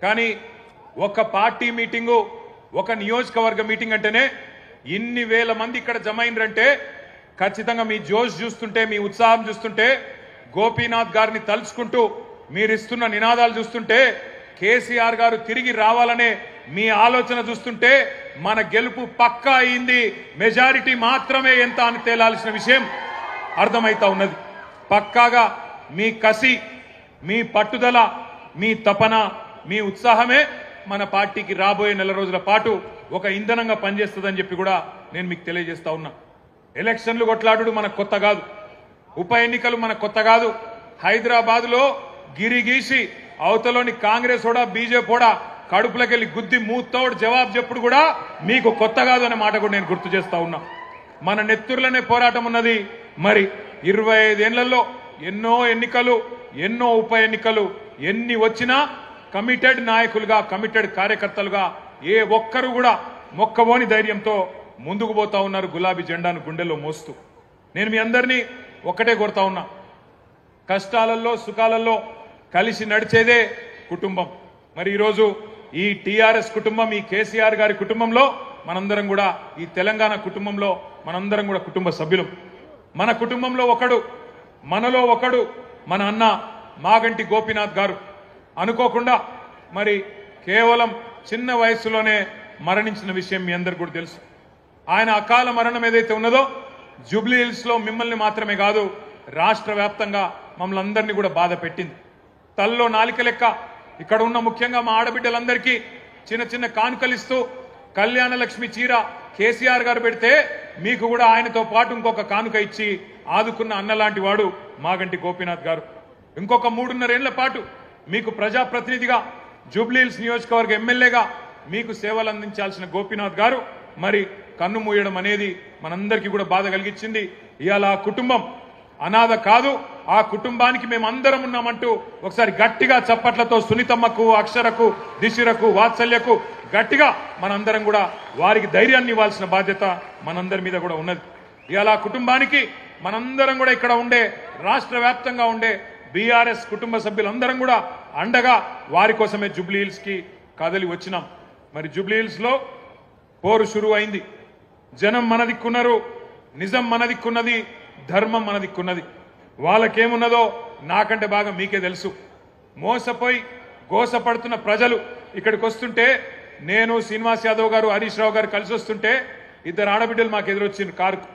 కానీ ఒక party meeting ఒక నియోజకవర్గ మీటింగ్ అంటేనే ఇన్ని వేల మంది ఇక్కడ జమ అయినరంటే ఖచ్చితంగా మీ జోష్ చూస్తుంటే మీ ఉత్సాహం చూస్తుంటే గోపీనాథ్ గారిని తలుచుకుంటూ మీరిస్తున్న నినాదాలు చూస్తుంటే కేసీఆర్ గారు తిరిగి రావాలనే మీ ఆలోచన చూస్తుంటే మన గెలుపు పక్కా అయింది, మెజారిటీ మాత్రమే ఎంత అని తేలాల్సిన విషయం అర్థమైతా ఉన్నది. పక్కాగా మీ కసి, మీ పట్టుదల, మీ తపన, మీ ఉత్సాహమే మన పార్టీకి రాబోయే నెల రోజుల పాటు ఒక ఇంధనంగా పనిచేస్తుందని చెప్పి కూడా నేను మీకు తెలియజేస్తా ఉన్నా. ఎలక్షన్లు కొట్లాడు మనకు కొత్త కాదు, ఉప ఎన్నికలు మనకు కొత్త కాదు. హైదరాబాద్లో గిరిగీసి అవతలోని కాంగ్రెస్ కూడా బీజేపీ కూడా కడుపులకెళ్ళి గుద్ది మూతోడు జవాబు చెప్పుడు కూడా మీకు కొత్త కాదు అనే మాట కూడా నేను గుర్తు చేస్తా ఉన్నా. మన నెత్తుర్లనే పోరాటం ఉన్నది. మరి 25 ఏళ్లలో ఎన్నో ఎన్నికలు, ఎన్నో ఉప ఎన్నికలు, ఎన్ని వచ్చినా కమిటెడ్ నాయకులుగా, కమిటెడ్ కార్యకర్తలుగా ఏ ఒక్కరు కూడా మొక్కబోని ధైర్యంతో ముందుకు పోతా ఉన్నారు గులాబీ జెండాను గుండెల్లో మోస్తూ. నేను మీ అందరినీ ఒక్కటే కోరుతా ఉన్నా, కష్టాలలో సుఖాలలో కలిసి నడిచేదే కుటుంబం. మరి ఈరోజు ఈ టీఆర్ఎస్ కుటుంబం, ఈ కేసీఆర్ గారి కుటుంబంలో మనందరం కూడా, ఈ తెలంగాణ కుటుంబంలో మనందరం కూడా కుటుంబ సభ్యులం. మన కుటుంబంలో ఒకడు, మనలో ఒకడు మన అన్న మాగంటి గోపీనాథ్ గారు అనుకోకుండా మరి కేవలం చిన్న వయసులోనే మరణించిన విషయం మీ అందరికి కూడా తెలుసు. ఆయన అకాల మరణం ఏదైతే ఉన్నదో జూబ్లీ హిల్స్ లో మిమ్మల్ని మాత్రమే కాదు రాష్ట్ర వ్యాప్తంగా మమ్మల్ని అందరినీ కూడా బాధ పెట్టింది. తల్లో నాలిక లెక్క ఇక్కడ ఉన్న ముఖ్యంగా మా ఆడబిడ్డలందరికీ చిన్న చిన్న కానుకలిస్తూ కళ్యాణ లక్ష్మి చీర కేసీఆర్ గారు పెడితే మీకు కూడా ఆయనతో పాటు ఇంకొక కానుక ఇచ్చి ఆదుకున్న అన్నలాంటి వాడు మాగంటి గోపీనాథ్ గారు. ఇంకొక 3.5 ఏళ్ల పాటు మీకు ప్రజాప్రతినిధిగా, జూబ్లీ హిల్స్ నియోజకవర్గ ఎమ్మెల్యేగా మీకు సేవలు అందించాల్సిన గోపీనాథ్ గారు మరి కన్ను మూయడం అనేది మనందరికీ కూడా బాధ కలిగించింది. ఇవాళ ఆ కుటుంబం అనాథ కాదు, ఆ కుటుంబానికి మేమందరం ఉన్నామంటూ ఒకసారి గట్టిగా చప్పట్లతో సునీతమ్మకు, అక్షరకు, దిశిరకు, వాత్సల్యకు గట్టిగా మనందరం కూడా వారికి ధైర్యాన్ని ఇవ్వాల్సిన బాధ్యత మనందరి మీద కూడా ఉన్నది. ఇవాళ ఆ కుటుంబానికి మనందరం కూడా ఇక్కడ ఉండే, రాష్ట్ర వ్యాప్తంగా ఉండే బీఆర్ఎస్ కుటుంబ సభ్యులందరం కూడా అండగా వారి కోసమే జూబ్లీ హిల్స్ కి కదలి వచ్చినాం. మరి జూబ్లీ హిల్స్ లో పోరు షురు అయింది. జనం మన దిక్కున్నారు, నిజం మన దిక్కున్నది, ధర్మం మన దిక్కున్నది. వాళ్ళకేమున్నదో నాకంటే బాగా మీకే తెలుసు. మోసపోయి గోసపడుతున్న ప్రజలు ఇక్కడికి వస్తుంటే, నేను శ్రీనివాస్ యాదవ్ గారు, హరీష్ రావు గారు కలిసి వస్తుంటే 2 ఆడబిడ్డలు మాకు ఎదురొచ్చిండ్రు కారుకు.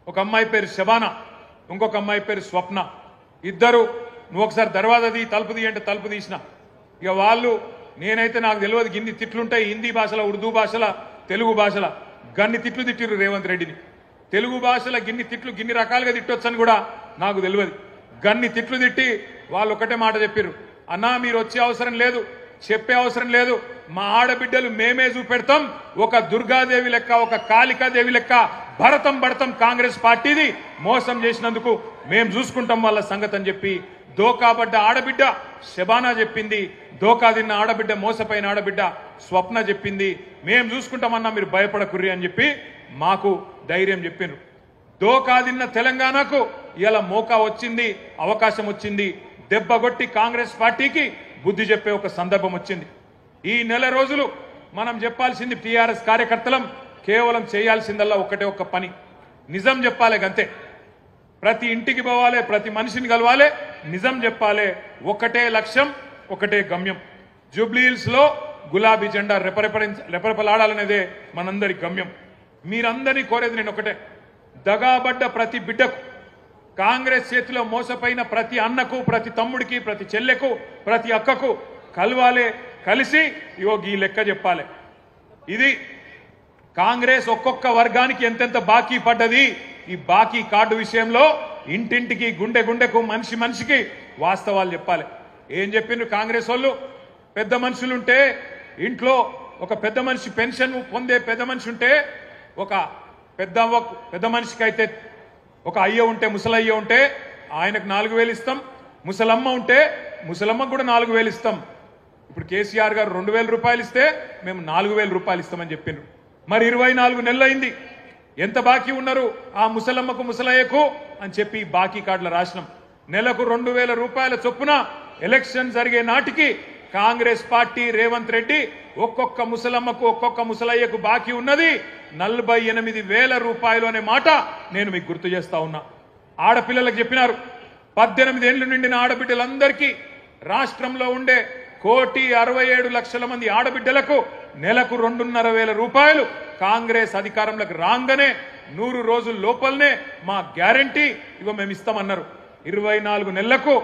ఒక అమ్మాయి పేరు శబానా, ఇంకొక అమ్మాయి పేరు స్వప్న. ఇద్దరు నువ్వు ఒకసారి దర్వాజా తీ, తలుపు తీ అంటే తలుపు తీసిన. ఇక వాళ్ళు, నేనైతే నాకు తెలియదు గిన్ని తిట్లుంటాయి హిందీ భాషల, ఉర్దూ భాషల, తెలుగు భాషల గన్ని తిట్లు తిట్టిరు రేవంత్ రెడ్డిని. తెలుగు భాషల గిన్ని తిట్లు గిన్ని రకాలుగా తిట్టొచ్చని కూడా నాకు తెలియదు. గన్ని తిట్లు తిట్టి వాళ్ళు ఒకటే మాట చెప్పారు, అన్నా మీరు వచ్చే అవసరం లేదు, చెప్పే అవసరం లేదు, మా ఆడబిడ్డలు మేమే చూపెడతాం, ఒక దుర్గాదేవి లెక్క, ఒక కాళికాదేవి లెక్క భరతం పడతాం కాంగ్రెస్ పార్టీది, మోసం చేసినందుకు మేం చూసుకుంటాం వాళ్ళ సంగతి అని చెప్పి దోకాబడ్డ ఆడబిడ్డ శబానా చెప్పింది, దోకా తిన్న ఆడబిడ్డ, మోసపోయిన ఆడబిడ్డ స్వప్న చెప్పింది, మేం చూసుకుంటామన్నా మీరు భయపడకుర్రి అని చెప్పి మాకు ధైర్యం చెప్పిండ్రు. దోకా తిన్న తెలంగాణకు ఇలా మోకా వచ్చింది, అవకాశం వచ్చింది, దెబ్బగొట్టి కాంగ్రెస్ పార్టీకి బుద్ధి చెప్పే ఒక సందర్భం వచ్చింది. ఈ నెల రోజులు మనం చెప్పాల్సింది టీఆర్ఎస్ కార్యకర్తలం కేవలం చేయాల్సిందల్లా ఒకటే ఒక్క పని, నిజం చెప్పాలి గంతే. ప్రతి ఇంటికి పోవాలి, ప్రతి మనిషిని కలవాలి, నిజం చెప్పాలి. ఒకటే లక్ష్యం, ఒకటే గమ్యం. జూబ్లీ హిల్స్ లో గులాబీ జెండా రెపరెపలాడాలనేదే మనందరి గమ్యం. మీరందరినీ కోరేది నేను ఒకటే, దగాబడ్డ ప్రతి బిడ్డకు, కాంగ్రెస్ చేతిలో మోసపోయిన ప్రతి అన్నకు, ప్రతి తమ్ముడికి, ప్రతి చెల్లెకు, ప్రతి అక్కకు కలవాలే, కలిసి ఇగో ఈ లెక్క చెప్పాలి. ఇది కాంగ్రెస్ ఒక్కొక్క వర్గానికి ఎంతెంత బాకీ పడ్డది, ఈ బాకీ కార్డు విషయంలో ఇంటింటికి, గుండె గుండెకు, మనిషి మనిషికి వాస్తవాలు చెప్పాలి. ఏం చెప్పిండ్రు కాంగ్రెస్ వాళ్ళు, పెద్ద మనుషులుంటే ఇంట్లో ఒక పెద్ద మనిషి పెన్షన్ పొందే పెద్ద మనిషి ఉంటే, ఒక పెద్ద మనిషికి అయితే ఒక అయ్య ఉంటే, ముసలయ్య ఉంటే ఆయనకు 4,000 ఇస్తాం, ముసలమ్మ ఉంటే ముసలమ్మకు కూడా 4,000 ఇస్తాం. ఇప్పుడు కేసీఆర్ గారు 2,000 రూపాయలు ఇస్తే మేము 4,000 రూపాయలు ఇస్తామని చెప్పిండ్రు. మరి 24 నెలలు అయింది, ఎంత బాకీ ఉన్నారు ఆ ముసలమ్మకు, ముసలయ్యకు అని చెప్పి బాకీ కార్డుల రాసినాం. నెలకు 2,000 రూపాయల చొప్పున ఎలక్షన్ జరిగే నాటికి కాంగ్రెస్ పార్టీ రేవంత్ రెడ్డి ఒక్కొక్క ముసలమ్మకు ఒక్కొక్క ముసలయ్యకు బాకీ ఉన్నది 48,000 రూపాయలు అనే మాట నేను మీకు గుర్తు చేస్తా ఉన్నా. ఆడపిల్లలకు చెప్పినారు 18 ఏళ్లు నిండిన ఆడబిడ్డలందరికీ రాష్ట్రంలో ఉండే 1,67,00,000 మంది ఆడబిడ్డలకు నెలకు 2,500 రూపాయలు కాంగ్రెస్ అధికారంలోకి రాగానే 100 రోజుల లోపలనే మా గ్యారంటీ ఇగో మేము ఇస్తామన్నారు. 24 నెలలకు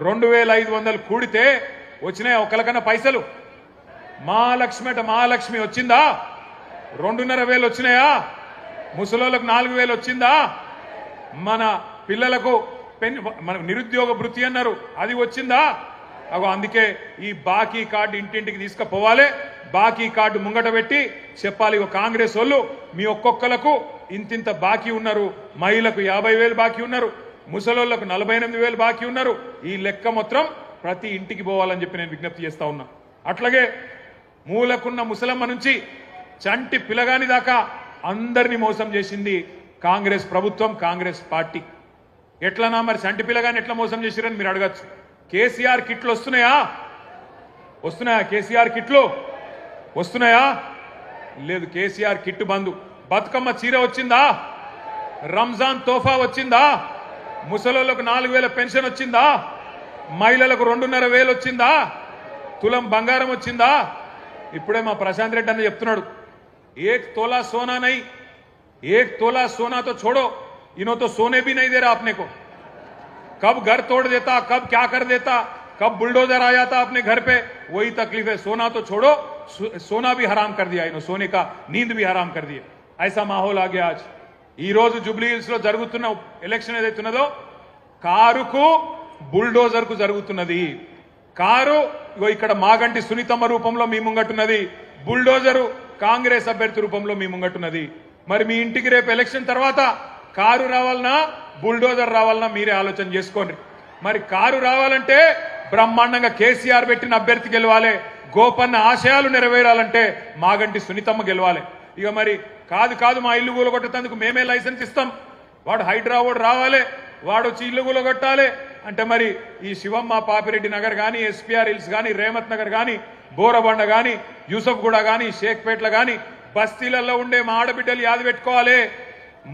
2,500 కూడితే వచ్చినాయా ఒకరికన్నా పైసలు? మహాలక్ష్మి వచ్చిందా? 2,500 వచ్చినాయా? ముసలోళ్ళకు 4,000 వచ్చిందా? మన పిల్లలకు మన నిరుద్యోగ భృతి అన్నారు, అది వచ్చిందా? అగో అందుకే ఈ బాకీ కార్డు ఇంటింటికి తీసుకుపోవాలి. బాకీ కార్డు ముంగట పెట్టి చెప్పాలి, ఇగో కాంగ్రెస్ వాళ్ళు మీ ఒక్కొక్కలకు ఇంతింత బాకీ ఉన్నారు. మహిళలకు 50,000 బాకీ ఉన్నారు, ముసలోళ్లకు 48,000 బాకీ ఉన్నారు. ఈ లెక్క మొత్తం ప్రతి ఇంటికి పోవాలని చెప్పి నేను విజ్ఞప్తి చేస్తా ఉన్నా. అట్లాగే మూలకున్న ముసలమ్మ నుంచి చంటి పిల్లగాని దాకా అందరినీ మోసం చేసింది కాంగ్రెస్ ప్రభుత్వం, కాంగ్రెస్ పార్టీ. ఎట్లనా మరి చంటి పిల్లగాని ఎట్లా మోసం చేసిరని మీరు అడగచ్చు. కేసీఆర్ కిట్లు వస్తున్నాయా? కేసీఆర్ కిట్లు వస్తున్నాయా? లేదు, కేసీఆర్ కిట్టు బంధు. బతుకమ్మ చీర వచ్చిందా? రంజాన్ తోఫా వచ్చిందా? ముసలోళ్లకు 4,000 పెన్షన్ వచ్చిందా? మహిళలకు 2,500 వచ్చిందా? తులం బంగారం వచ్చిందా? ఇప్పుడే మా ప్రశాంత్ రెడ్డి అన్న చెప్తున్నాడు, 1 तोला सोना नहीं, 1 तोला सोना तो छोड़ो, इन्हों तो सोने भी नहीं दे रहा अपने को. कब घर तोड़ देता, कब क्या कर देता, कब बुलडोजर आ जाता अपने घर पे, वही तकलीफ है. सोना तो छोड़ो, सोना भी हराम कर दिया इन्हों, सोने का नींद भी हराम कर दिया. ऐसा माहौल आ गया आज. ఈ రోజు జూబ్లీ హిల్స్ లో జరుగుతున్న ఎలక్షన్ ఏదైతున్నదో కారుకు బుల్డోజర్ కు జరుగుతున్నది. కారు ఇక్కడ మాగంటి సునీతమ్మ రూపంలో మీ ముంగట్టున్నది, బుల్డోజరు కాంగ్రెస్ అభ్యర్థి రూపంలో మీ ముంగట్టున్నది. మరి మీ ఇంటికి రేపు ఎలక్షన్ తర్వాత కారు రావాలన్నా బుల్డోజర్ రావాలన్నా మీరే ఆలోచన చేసుకోండి. మరి కారు రావాలంటే బ్రహ్మాండంగా కేసీఆర్ పెట్టిన అభ్యర్థి గెలవాలి, గోపన్న ఆశయాలు నెరవేరాలంటే మాగంటి సునీతమ్మ గెలవాలి. ఇక మరి కాదు మా ఇల్లు కూలగొట్టేందుకు మేమే లైసెన్స్ ఇస్తాం, వాడు హైదరాబాద్ రావాలి, వాడు వచ్చి ఇల్లు కూలగొట్టాలి అంటే మరి ఈ శివమ్మ పాపిరెడ్డి నగర్ కానీ, ఎస్పీఆర్ హిల్స్ కానీ, రేమత్ నగర్ కానీ, బోరబండ కానీ, యూసఫ్గూడ కానీ, షేక్పేట్ల కానీ బస్తీలలో ఉండే మా ఆడబిడ్డలు యాది పెట్టుకోవాలి.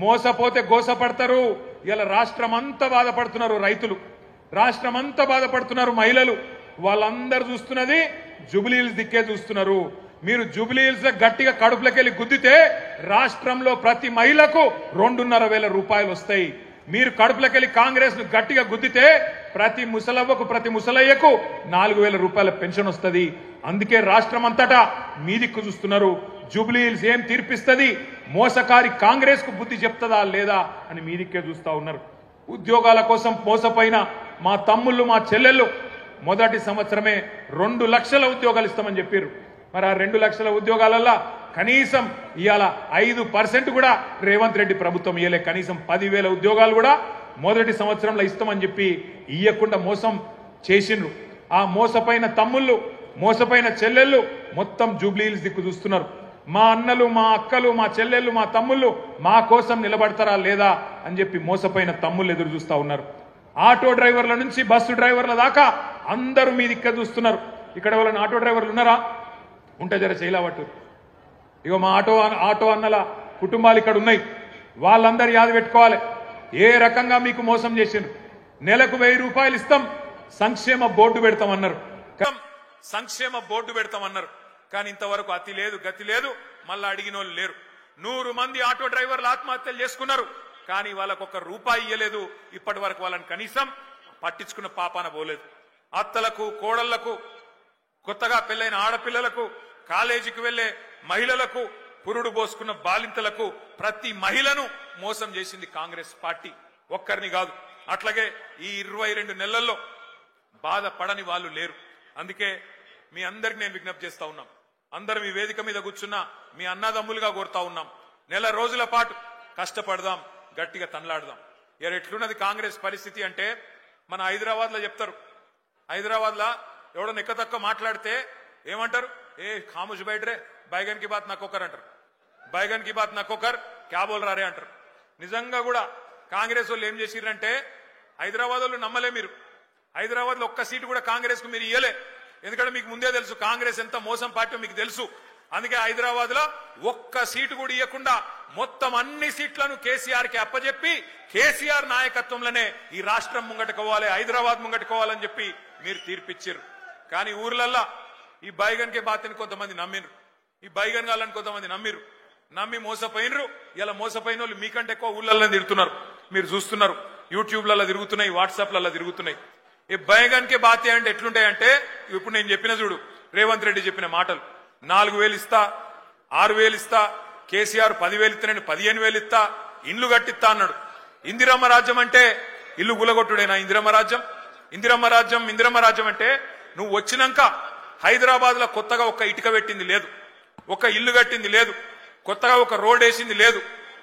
మోసపోతే గోసపడతారు. ఇలా రాష్ట్రం అంతా బాధపడుతున్నారు రైతులు, రాష్ట్రం అంతా బాధపడుతున్నారు మహిళలు. వాళ్ళందరూ చూస్తున్నది జూబ్లీ హిల్స్ దిక్కే చూస్తున్నారు. మీరు జూబ్లీ హిల్స్ గట్టిగా కడుపులకెళ్ళి గుద్దితే రాష్ట్రంలో ప్రతి మహిళకు 2,500 రూపాయలు వస్తాయి. మీరు కడుపులకెళ్ళి కాంగ్రెస్ ను గట్టిగా గుద్దితే ప్రతి ముసలవ్వకు ప్రతి ముసలయ్యకు 4,000 రూపాయల పెన్షన్ వస్తుంది. అందుకే రాష్ట్రం అంతటా మీ దిక్కు చూస్తున్నారు. జూబ్లీ హిల్స్ ఏం తీర్పిస్తుంది, మోసకారి కాంగ్రెస్ కు బుద్ధి చెప్తుందా లేదా అని మీ దిక్కే చూస్తా ఉన్నారు. ఉద్యోగాల కోసం మోసపోయిన మా తమ్ముళ్ళు మా చెల్లెళ్ళు మొదటి సంవత్సరమే 2 లక్షల ఉద్యోగాలు ఇస్తామని చెప్పారు. మరి ఆ 2 లక్షల ఉద్యోగాలల్లో కనీసం ఇవాళ 5% కూడా రేవంత్ రెడ్డి ప్రభుత్వం ఇయ్యలే. కనీసం 10,000 ఉద్యోగాలు కూడా మొదటి సంవత్సరంలో ఇస్తామని చెప్పి ఇయ్యకుండా మోసం చేసిండ్రు. ఆ మోసపోయిన తమ్ముళ్ళు మోసపోయిన చెల్లెళ్ళు మొత్తం జూబ్లీ హిల్స్ దిక్కు చూస్తున్నారు. మా అన్నలు మా అక్కలు మా చెల్లెళ్ళు మా తమ్ముళ్ళు మా కోసం నిలబడతారా లేదా అని చెప్పి మోసపోయిన తమ్ముళ్ళు ఎదురు చూస్తా ఉన్నారు. ఆటో డ్రైవర్ల నుంచి బస్సు డ్రైవర్ల దాకా అందరూ మీ దిక్కు చూస్తున్నారు. ఇక్కడ ఎవరైనా ఆటో డ్రైవర్లు ఉన్నారా? ఉంటే జర చేయలేవట్టు. ఇగో మా ఆటో అన్నల కుటుంబాలు ఇక్కడ ఉన్నాయి. వాళ్ళందరూ యాద పెట్టుకోవాలి ఏ రకంగా మీకు మోసం చేసిండ్రు. నెలకు 1,000 రూపాయలు ఇస్తాం, సంక్షేమ బోర్డు పెడతామన్నారు. కానీ ఇంతవరకు అతి లేదు గతి లేదు, మళ్ళా అడిగిన వాళ్ళు లేరు. 100 మంది ఆటో డ్రైవర్లు ఆత్మహత్యలు చేసుకున్నారు, కానీ వాళ్ళకు ఒక్క రూపాయి ఇయ్యలేదు. ఇప్పటి వరకు వాళ్ళని కనీసం పట్టించుకున్న పాపాన పోలేదు. అత్తలకు కోడళ్లకు, కొత్తగా పెళ్లైన ఆడపిల్లలకు, కాలేజీకి వెళ్లే మహిళలకు, పురుడు పోసుకున్న బాలింతలకు ప్రతి మహిళను మోసం చేసింది కాంగ్రెస్ పార్టీ. ఒక్కరిని కాదు. అట్లాగే ఈ 22 నెలల్లో బాధపడని వాళ్ళు లేరు. అందుకే మీ అందరికి నేను విజ్ఞప్తి చేస్తా ఉన్నాం. అందరం ఈ వేదిక మీద కూర్చున్న మీ అన్నదమ్ములుగా కోరుతా ఉన్నాం, నెల రోజుల పాటు కష్టపడదాం, గట్టిగా తనలాడదాం. ఎట్లున్నది కాంగ్రెస్ పరిస్థితి అంటే మన హైదరాబాద్ లో చెప్తారు, హైదరాబాద్ లా ఎవడో నెక్క తక్కువ మాట్లాడితే ఏమంటారు, ఏ ఖాముష్ బైట్ రే, బైగన్ కి బాత్ నక్కొకర్ అంటారు. బైగన్ కి బాత్ నక్కొకర్ క్యా బోల్ రారే అంటారు. నిజంగా కూడా కాంగ్రెస్ వాళ్ళు ఏం చేసిరంటే, హైదరాబాద్ వాళ్ళు నమ్మలే మీరు, హైదరాబాద్ లో ఒక్క సీటు కూడా కాంగ్రెస్ కు మీరు ఇయ్యలే. ఎందుకంటే మీకు ముందే తెలుసు కాంగ్రెస్ ఎంత మోసం పార్టీ మీకు తెలుసు. అందుకే హైదరాబాద్ లో ఒక్క సీటు కూడా ఇవ్వకుండా మొత్తం అన్ని సీట్లను కేసీఆర్ కి అప్పచెప్పి కేసీఆర్ నాయకత్వంలోనే ఈ రాష్ట్రం ముంగట్టుకోవాలి, హైదరాబాద్ ముంగట్టుకోవాలని చెప్పి మీరు తీర్పిచ్చారు. కానీ ఊర్లల్లా ఈ బైగన్ కే బాతని కొంతమంది నమ్మిరు, ఈ బైగన్ గాళ్ళని కొంతమంది నమ్మి మోసపోయినరు. ఇలా మోసపోయిన వాళ్ళు మీకంటే ఎక్కువ ఊళ్ళల్లో తిరుగుతున్నారు, మీరు చూస్తున్నారు. యూట్యూబ్లలో తిరుగుతున్నాయి, వాట్సాప్లలో తిరుగుతున్నాయి. ఈ బైగన్ కే బాతే అంటే ఎట్లుంటాయంటే ఇప్పుడు నేను చెప్పిన చూడు, రేవంత్ రెడ్డి చెప్పిన మాటలు, 4,000 ఇస్తా, 6,000 ఇస్తా, కేసీఆర్ 10,000 ఇస్తానని 15,000 ఇస్తా, ఇండ్లు కట్టిస్తా అన్నాడు. ఇందిరమ్మ రాజ్యం అంటే ఇల్లు గులగొట్టుడేనా? ఇందిరమ్మ రాజ్యం అంటే నువ్వు వచ్చినాక హైదరాబాద్ లో కొత్తగా ఒక ఇటుక పెట్టింది లేదు, ఒక ఇల్లు కట్టింది లేదు, కొత్తగా ఒక రోడ్ వేసింది లేదు,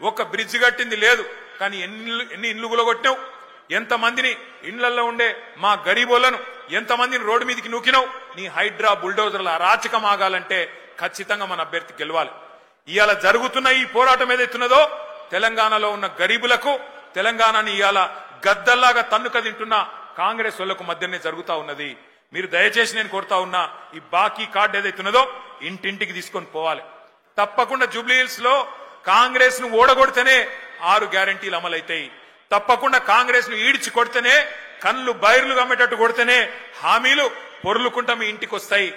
ఒక బ్రిడ్జ్ కట్టింది లేదు. కానీ ఎన్ని ఇండ్లు గులగొట్టినావు, ఎంతమందిని ఇండ్లలో ఉండే మా గరీబోళ్లను ఎంతమందిని రోడ్డు మీదకి నూకినావు. నీ హైడ్రా బుల్డోజర్ల అరాచకం ఆగాలంటే ఖచ్చితంగా మన అభ్యర్థి గెలవాలి. ఇవాళ జరుగుతున్న ఈ పోరాటం ఏదైతున్నదో తెలంగాణలో ఉన్న గరీబులకు, తెలంగాణని ఇవాళ గద్దల్లాగా తన్నుక తింటున్న కాంగ్రెస్ వాళ్లకు మధ్యనే జరుగుతా ఉన్నది. మీరు దయచేసి నేను కోరుతా ఉన్నా, ఈ బాకీ కార్డు ఏదైతున్నదో ఇంటింటికి తీసుకొని పోవాలి. తప్పకుండా జూబ్లీహిల్స్ లో కాంగ్రెస్ ను ఓడగొడితేనే 6 గ్యారంటీలు అమలైతాయి. తప్పకుండా కాంగ్రెస్ ను ఈడ్చి కొడితేనే, కళ్ళు బైర్లు గమ్మేటట్టు కొడితేనే హామీలు పొర్లుకుంటా మీ ఇంటికి వస్తాయి.